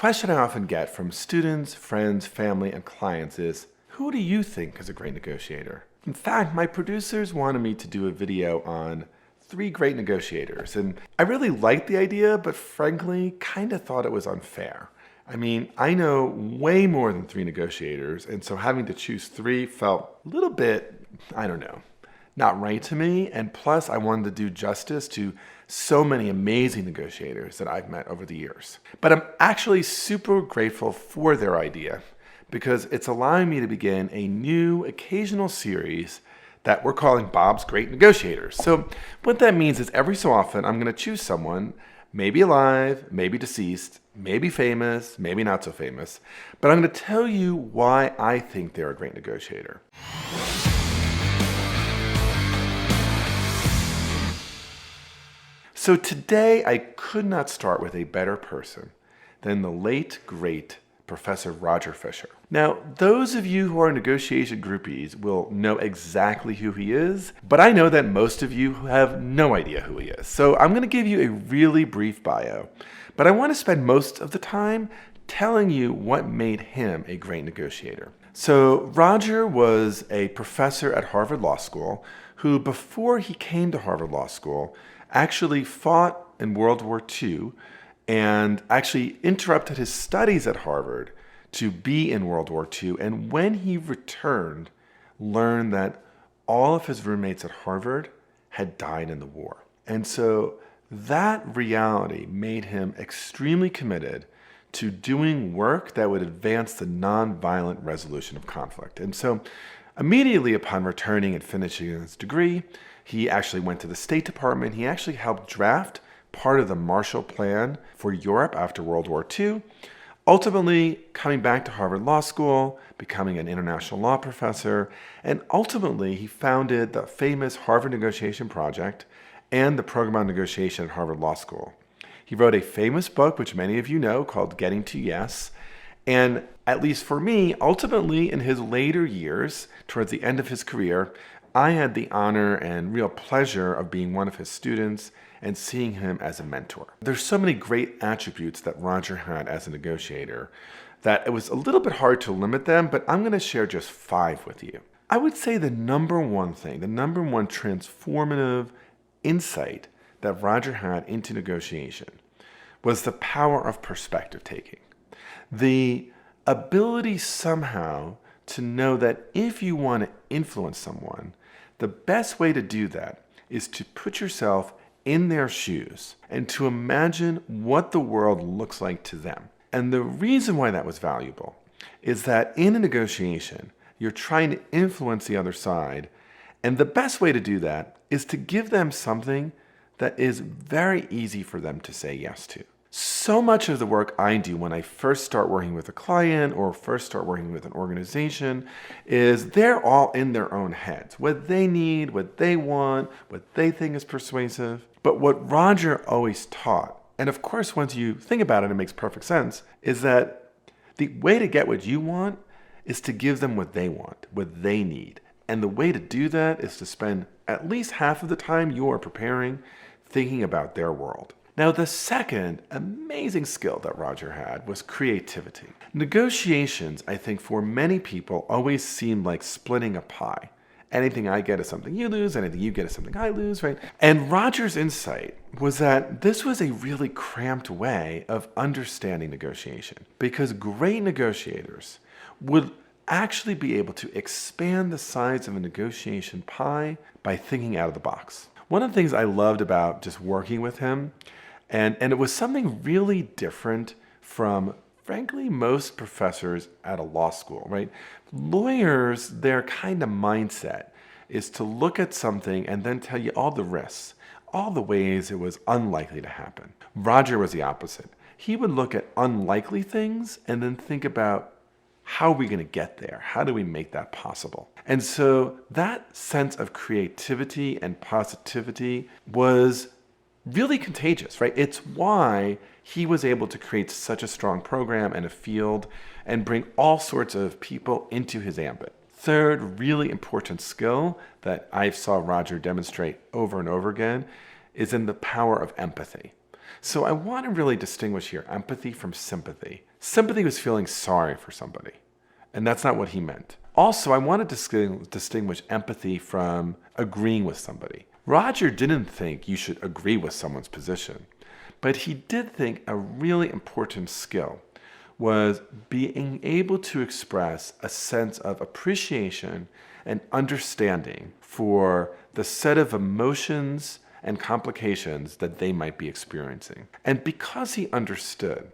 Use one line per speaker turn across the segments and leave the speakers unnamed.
question I often get from students, friends, family, and clients is, who do you think is a great negotiator? In fact, my producers wanted me to do a video on 3 great negotiators, and I really liked the idea, but frankly, kind of thought it was unfair. I mean, I know way more than 3 negotiators, and so having to choose 3 felt a little bit, I don't know, not right to me. And plus, I wanted to do justice to so many amazing negotiators that I've met over the years. But I'm actually super grateful for their idea because it's allowing me to begin a new occasional series that we're calling Bob's Great Negotiators. So what that means is every so often, I'm going to choose someone, maybe alive, maybe deceased, maybe famous, maybe not so famous, but I'm going to tell you why I think they're a great negotiator. So today, I could not start with a better person than the late, great Professor Roger Fisher. Now, those of you who are negotiation groupies will know exactly who he is, but I know that most of you have no idea who he is. So I'm going to give you a really brief bio, but I want to spend most of the time telling you what made him a great negotiator. So Roger was a professor at Harvard Law School who, before he came to Harvard Law School, actually fought in World War II and actually interrupted his studies at Harvard to be in World War II. And when he returned, learned that all of his roommates at Harvard had died in the war. And so that reality made him extremely committed to doing work that would advance the nonviolent resolution of conflict. And so immediately upon returning and finishing his degree, he actually went to the State Department. He actually helped draft part of the Marshall Plan for Europe after World War II, ultimately coming back to Harvard Law School, becoming an international law professor, and ultimately he founded the famous Harvard Negotiation Project and the program on negotiation at Harvard Law School. He wrote a famous book, which many of you know, called Getting to Yes. And at least for me, ultimately in his later years, towards the end of his career, I had the honor and real pleasure of being one of his students and seeing him as a mentor. There's so many great attributes that Roger had as a negotiator that it was a little bit hard to limit them, but I'm going to share just 5 with you. I would say the number one thing, the number one transformative insight that Roger had into negotiation was the power of perspective taking. The ability somehow to know that if you want to influence someone, the best way to do that is to put yourself in their shoes and to imagine what the world looks like to them. And the reason why that was valuable is that in a negotiation, you're trying to influence the other side. And the best way to do that is to give them something that is very easy for them to say yes to. So much of the work I do when I first start working with a client or first start working with an organization is they're all in their own heads. What they need, what they want, what they think is persuasive. But what Roger always taught, and of course once you think about it, it makes perfect sense, is that the way to get what you want is to give them what they want, what they need. And the way to do that is to spend at least half of the time you are preparing thinking about their world. Now, the second amazing skill that Roger had was creativity. Negotiations, I think, for many people always seem like splitting a pie. Anything I get is something you lose, anything you get is something I lose, right? And Roger's insight was that this was a really cramped way of understanding negotiation because great negotiators would actually be able to expand the size of a negotiation pie by thinking out of the box. One of the things I loved about just working with him, and it was something really different from, frankly, most professors at a law school, right? Lawyers, their kind of mindset is to look at something and then tell you all the risks, all the ways it was unlikely to happen. Roger was the opposite. He would look at unlikely things and then think about, how are we going to get there? How do we make that possible? And so that sense of creativity and positivity was really contagious, right? It's why he was able to create such a strong program and a field and bring all sorts of people into his ambit. Third really important skill that I saw Roger demonstrate over and over again is in the power of empathy. So I want to really distinguish here empathy from sympathy. Sympathy was feeling sorry for somebody, and that's not what he meant. Also, I want to distinguish empathy from agreeing with somebody. Roger didn't think you should agree with someone's position, but he did think a really important skill was being able to express a sense of appreciation and understanding for the set of emotions and complications that they might be experiencing. And because he understood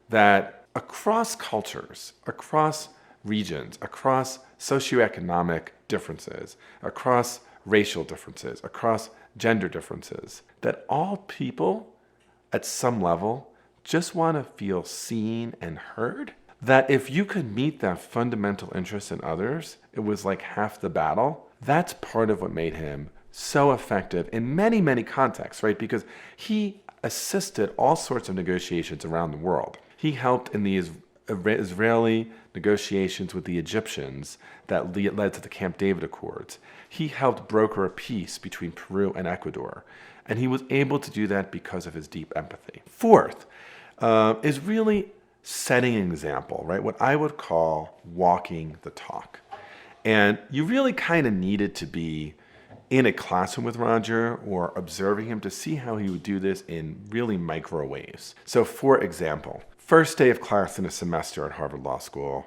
that across cultures, across regions, across socioeconomic differences, across racial differences, across gender differences, that all people at some level just want to feel seen and heard, that if you could meet that fundamental interest in others, it was like half the battle. That's part of what made him so effective in many, many contexts, right? Because he assisted all sorts of negotiations around the world. He helped in the Israeli negotiations with the Egyptians that led to the Camp David Accords. He helped broker a peace between Peru and Ecuador. And he was able to do that because of his deep empathy. Fourth, is really setting an example, right? What I would call walking the talk. And you really kind of needed to be in a classroom with Roger or observing him to see how he would do this in really micro ways. So for example, first day of class in a semester at Harvard Law School,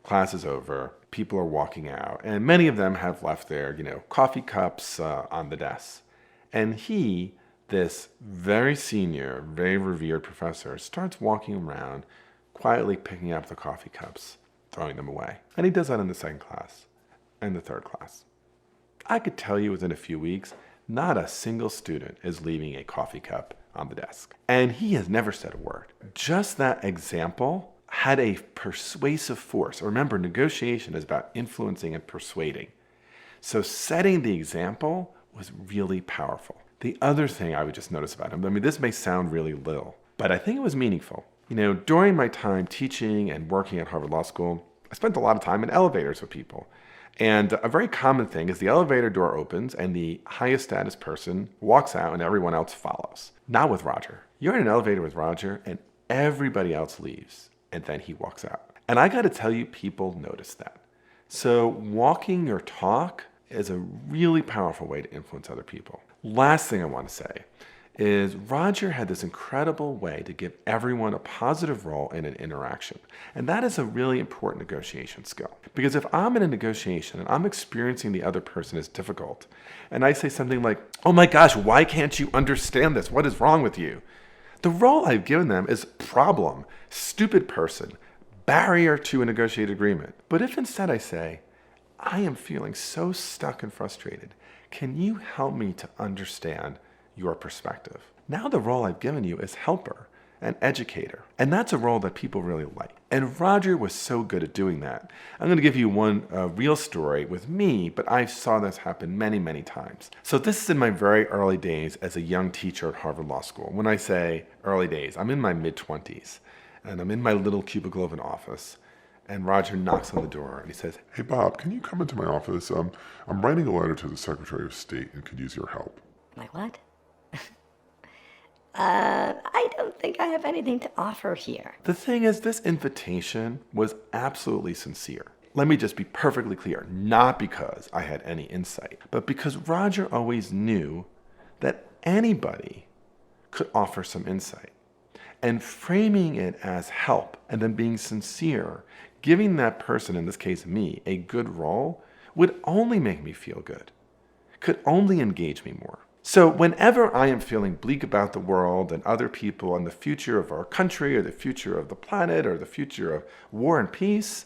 class is over, people are walking out, and many of them have left their, coffee cups on the desk. And he, this very senior, very revered professor, starts walking around, quietly picking up the coffee cups, throwing them away. And he does that in the second class and the third class. I could tell you within a few weeks, not a single student is leaving a coffee cup on the desk. And he has never said a word. Just that example had a persuasive force. Remember, negotiation is about influencing and persuading. So setting the example was really powerful. The other thing I would just notice about him, this may sound really little, but I think it was meaningful. During my time teaching and working at Harvard Law School, I spent a lot of time in elevators with people. And a very common thing is the elevator door opens and the highest status person walks out and everyone else follows. Not with Roger. You're in an elevator with Roger and everybody else leaves and then he walks out. And I got to tell you, people notice that. So walking your talk is a really powerful way to influence other people. Last thing I want to say is Roger had this incredible way to give everyone a positive role in an interaction. And that is a really important negotiation skill. Because if I'm in a negotiation and I'm experiencing the other person as difficult, and I say something like, "Oh my gosh, why can't you understand this? What is wrong with you?" The role I've given them is problem, stupid person, barrier to a negotiated agreement. But if instead I say, "I am feeling so stuck and frustrated. Can you help me to understand your perspective?" Now the role I've given you is helper and educator. And that's a role that people really like. And Roger was so good at doing that. I'm going to give you one real story with me, but I saw this happen many, many times. So this is in my very early days as a young teacher at Harvard Law School. When I say early days, I'm in my mid-20s. And I'm in my little cubicle of an office. And Roger knocks on the door and he says,
"Hey Bob, can you come into my office? I'm writing a letter to the Secretary of State and could use your help."
Like what? I don't think I have anything to offer here.
The thing is, this invitation was absolutely sincere. Let me just be perfectly clear, not because I had any insight, but because Roger always knew that anybody could offer some insight. And framing it as help and then being sincere, giving that person, in this case me, a good role would only make me feel good, could only engage me more. So whenever I am feeling bleak about the world and other people and the future of our country or the future of the planet or the future of war and peace,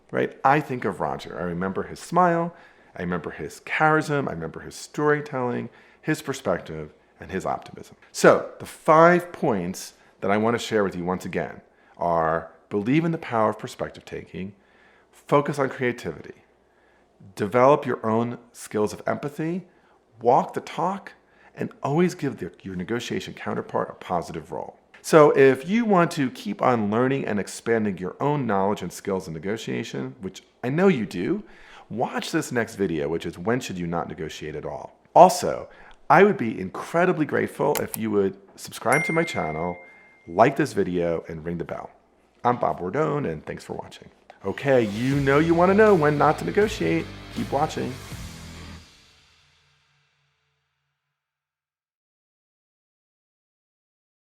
right, I think of Roger. I remember his smile, I remember his charism, I remember his storytelling, his perspective, and his optimism. So the 5 points that I want to share with you once again are: believe in the power of perspective taking, focus on creativity, develop your own skills of empathy, walk the talk, and always give your negotiation counterpart a positive role. So if you want to keep on learning and expanding your own knowledge and skills in negotiation, which I know you do, watch this next video, which is when should you not negotiate at all. Also, I would be incredibly grateful if you would subscribe to my channel, like this video, and ring the bell. I'm Bob Bordone, and thanks for watching. Okay, you want to know when not to negotiate. Keep watching.